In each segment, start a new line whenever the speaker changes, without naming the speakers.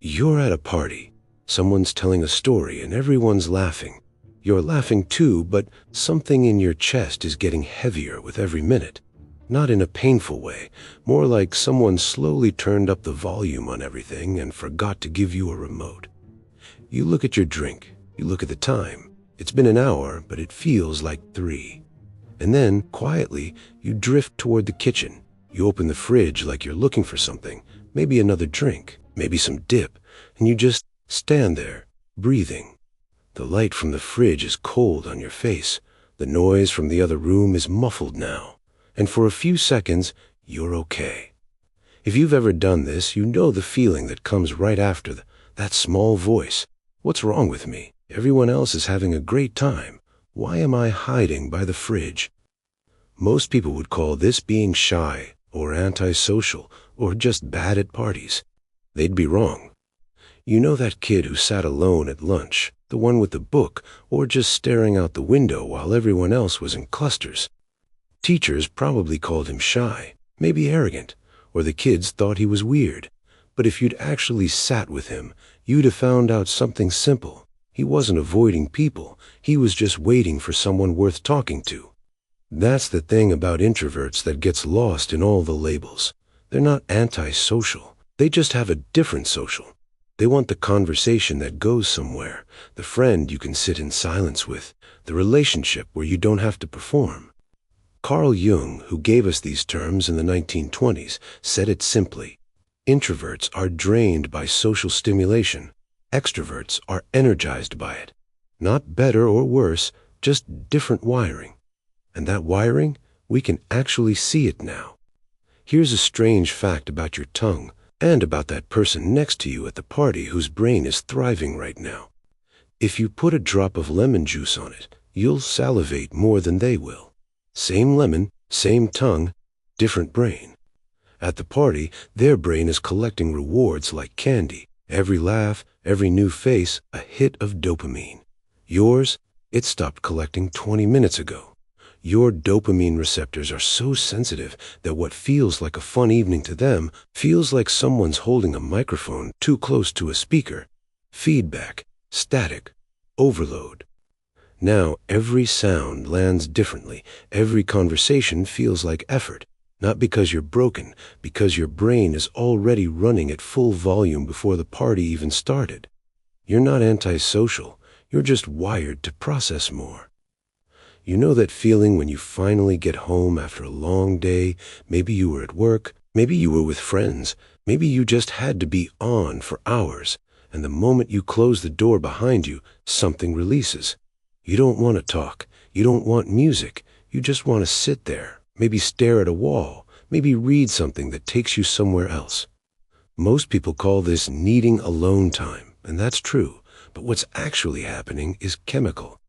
You're at a party. Someone's telling a story and everyone's laughing. You're laughing too, but something in your chest is getting heavier with every minute. Not in a painful way, more like someone slowly turned up the volume on everything and forgot to give you a remote. You look at your drink. You look at the time. It's been an hour, but it feels like 3. And then, quietly, you drift toward the kitchen. You open the fridge like you're looking for something, maybe another drink, maybe some dip, and you just stand there, breathing. The light from the fridge is cold on your face. The noise from the other room is muffled now. And for a few seconds, you're okay. If you've ever done this, you know the feeling that comes right after that small voice. What's wrong with me? Everyone else is having a great time. Why am I hiding by the fridge? Most people would call this being shy, or antisocial, or just bad at parties. They'd be wrong. You know that kid who sat alone at lunch, the one with the book, or just staring out the window while everyone else was in clusters? Teachers probably called him shy, maybe arrogant, or the kids thought he was weird. But if you'd actually sat with him, you'd have found out something simple. He wasn't avoiding people, he was just waiting for someone worth talking to. That's the thing about introverts that gets lost in all the labels. They're not antisocial, they just have a different social. They want the conversation that goes somewhere, the friend you can sit in silence with, the relationship where you don't have to perform. Carl Jung, who gave us these terms in the 1920s, said it simply. Introverts are drained by social stimulation. Extroverts are energized by it. Not better or worse, just different wiring. And that wiring, we can actually see it now. Here's a strange fact about your tongue and about that person next to you at the party whose brain is thriving right now. If you put a drop of lemon juice on it, you'll salivate more than they will. Same lemon, same tongue, different brain. At the party, their brain is collecting rewards like candy. Every laugh, every new face, a hit of dopamine. Yours, it stopped collecting 20 minutes ago. Your dopamine receptors are so sensitive that what feels like a fun evening to them feels like someone's holding a microphone too close to a speaker. Feedback, static, overload. Now every sound lands differently. Every conversation feels like effort. Not because you're broken, because your brain is already running at full volume before the party even started. You're not antisocial, you're just wired to process more. You know that feeling when you finally get home after a long day, maybe you were at work, maybe you were with friends, maybe you just had to be on for hours, and the moment you close the door behind you, something releases. You don't want to talk, you don't want music, you just want to sit there. Maybe stare at a wall, maybe read something that takes you somewhere else. Most people call this needing alone time, and that's true, but what's actually happening is chemical.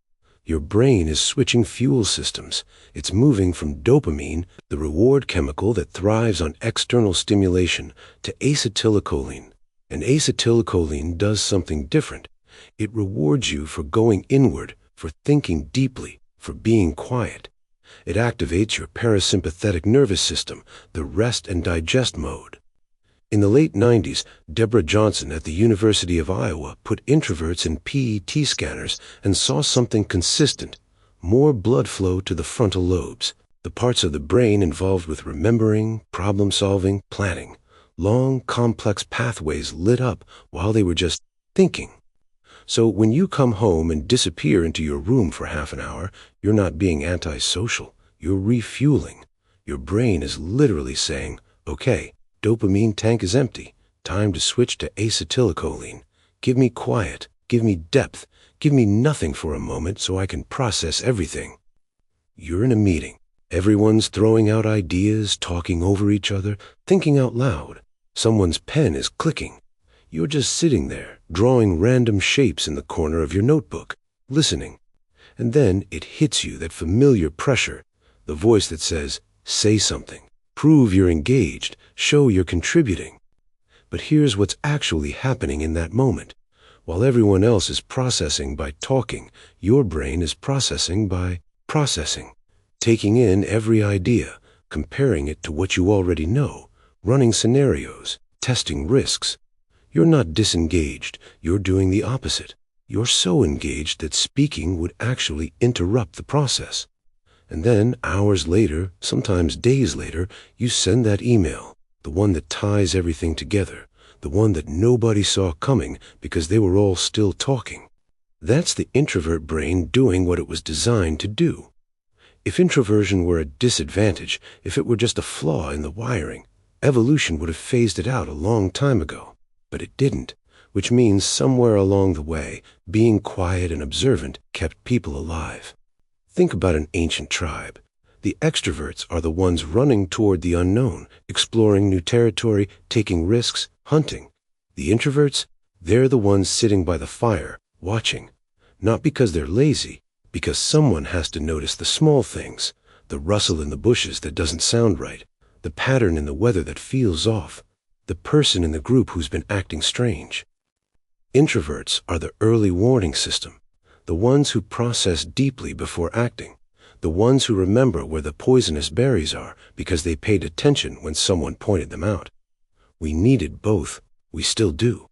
Your brain is switching fuel systems. It's moving from dopamine, the reward chemical that thrives on external stimulation, to acetylcholine. And acetylcholine does something different. It rewards you for going inward, for thinking deeply, for being quiet. It activates your parasympathetic nervous system, the rest and digest mode. In the late 90s, Deborah Johnson at the University of Iowa put introverts in PET scanners and saw something consistent, more blood flow to the frontal lobes, the parts of the brain involved with remembering, problem-solving, planning. Long, complex pathways lit up while they were just thinking. So when you come home and disappear into your room for half an hour, you're not being antisocial, you're refueling. Your brain is literally saying, okay, dopamine tank is empty. Time to switch to acetylcholine. Give me quiet. Give me depth. Give me nothing for a moment so I can process everything. You're in a meeting. Everyone's throwing out ideas, talking over each other, thinking out loud. Someone's pen is clicking. You're just sitting there, drawing random shapes in the corner of your notebook, listening. And then it hits you that familiar pressure, the voice that says, say something. Prove you're engaged, show you're contributing. But here's what's actually happening in that moment. While everyone else is processing by talking, your brain is processing by processing, taking in every idea, comparing it to what you already know, running scenarios, testing risks. You're not disengaged, you're doing the opposite. You're so engaged that speaking would actually interrupt the process. And then, hours later, sometimes days later, you send that email, the one that ties everything together, the one that nobody saw coming because they were all still talking. That's the introvert brain doing what it was designed to do. If introversion were a disadvantage, if it were just a flaw in the wiring, evolution would have phased it out a long time ago. But it didn't, which means somewhere along the way, being quiet and observant kept people alive. Think about an ancient tribe. The extroverts are the ones running toward the unknown, exploring new territory, taking risks, hunting. The introverts, they're the ones sitting by the fire, watching. Not because they're lazy, because someone has to notice the small things, the rustle in the bushes that doesn't sound right, the pattern in the weather that feels off, the person in the group who's been acting strange. Introverts are the early warning system, the ones who process deeply before acting, the ones who remember where the poisonous berries are because they paid attention when someone pointed them out. We needed both. We still do.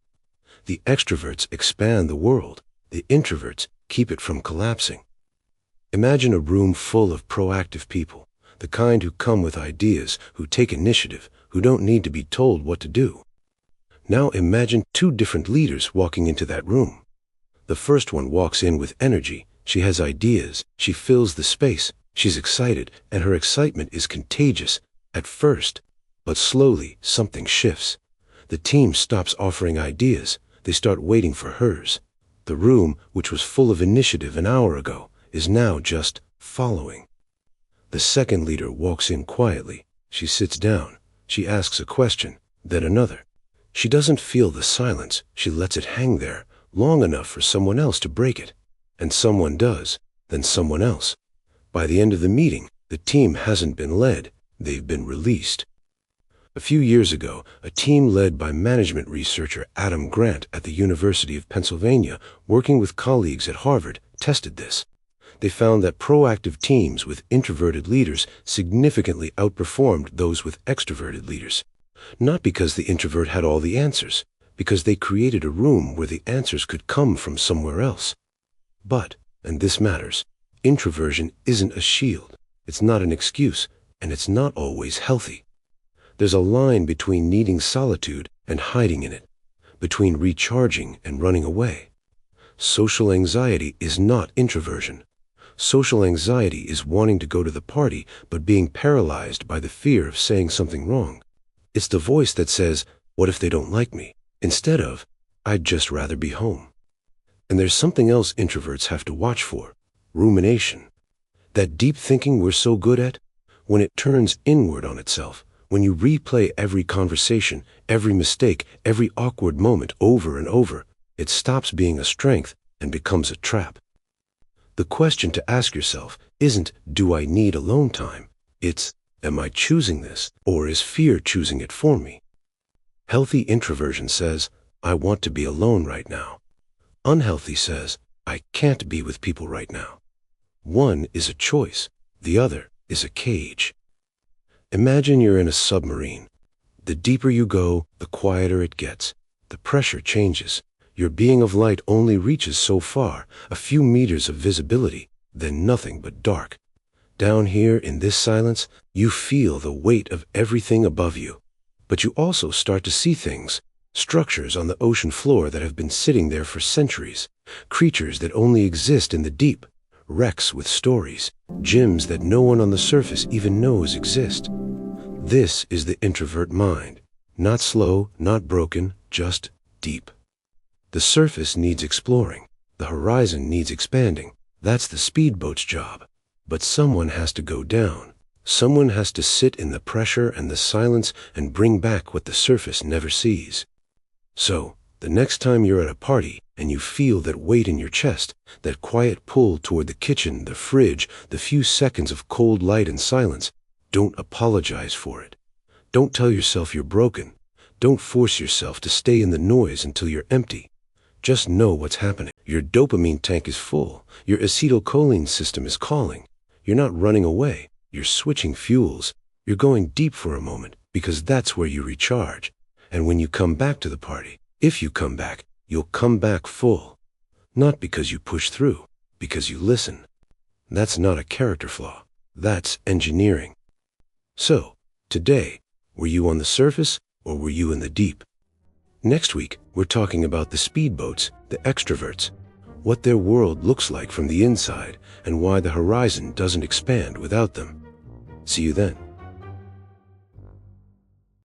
The extroverts expand the world. The introverts keep it from collapsing. Imagine a room full of proactive people, the kind who come with ideas, who take initiative, who don't need to be told what to do. Now imagine two different leaders walking into that room. The first one walks in with energy. She has ideas. She fills the space. She's excited, and her excitement is contagious at first. But slowly, something shifts. The team stops offering ideas. They start waiting for hers. The room, which was full of initiative an hour ago, is now just following. The second leader walks in quietly. She sits down. She asks a question, then another. She doesn't feel the silence. She lets it hang there long enough for someone else to break it. And someone does, then someone else. By the end of the meeting, the team hasn't been led. They've been released. A few years ago, a team led by management researcher Adam Grant at the University of Pennsylvania, working with colleagues at Harvard, tested this. They found that proactive teams with introverted leaders significantly outperformed those with extroverted leaders. Not because the introvert had all the answers, because they created a room where the answers could come from somewhere else. But, and this matters, introversion isn't a shield. It's not an excuse, and it's not always healthy. There's a line between needing solitude and hiding in it, between recharging and running away. Social anxiety is not introversion. Social anxiety is wanting to go to the party but being paralyzed by the fear of saying something wrong. It's the voice that says, "What if they don't like me?" instead of, "I'd just rather be home." And there's something else introverts have to watch for: rumination. That deep thinking we're so good at, when it turns inward on itself, when you replay every conversation, every mistake, every awkward moment over and over, it stops being a strength and becomes a trap. The question to ask yourself isn't, do I need alone time? It's, am I choosing this, or is fear choosing it for me? Healthy introversion says, I want to be alone right now. Unhealthy says, I can't be with people right now. One is a choice, the other is a cage. Imagine you're in a submarine. The deeper you go, the quieter it gets. The pressure changes. Your being of light only reaches so far, a few meters of visibility, then nothing but dark. Down here in this silence, you feel the weight of everything above you. But you also start to see things, structures on the ocean floor that have been sitting there for centuries, creatures that only exist in the deep, wrecks with stories, gems that no one on the surface even knows exist. This is the introvert mind. Not slow, not broken, just deep. The surface needs exploring. The horizon needs expanding. That's the speedboat's job. But someone has to go down. Someone has to sit in the pressure and the silence and bring back what the surface never sees. So, the next time you're at a party and you feel that weight in your chest, that quiet pull toward the kitchen, the fridge, the few seconds of cold light and silence, don't apologize for it. Don't tell yourself you're broken. Don't force yourself to stay in the noise until you're empty. Just know what's happening. Your dopamine tank is full. Your acetylcholine system is calling. You're not running away. You're switching fuels. You're going deep for a moment because that's where you recharge. And when you come back to the party, If you come back, you'll come back full. Not because you push through, because you listen. That's not a character flaw. That's engineering. So, today, were you on the surface or were you in the deep? Next week, we're talking about the speedboats, the extroverts, what their world looks like from the inside, and why the horizon doesn't expand without them. See you then.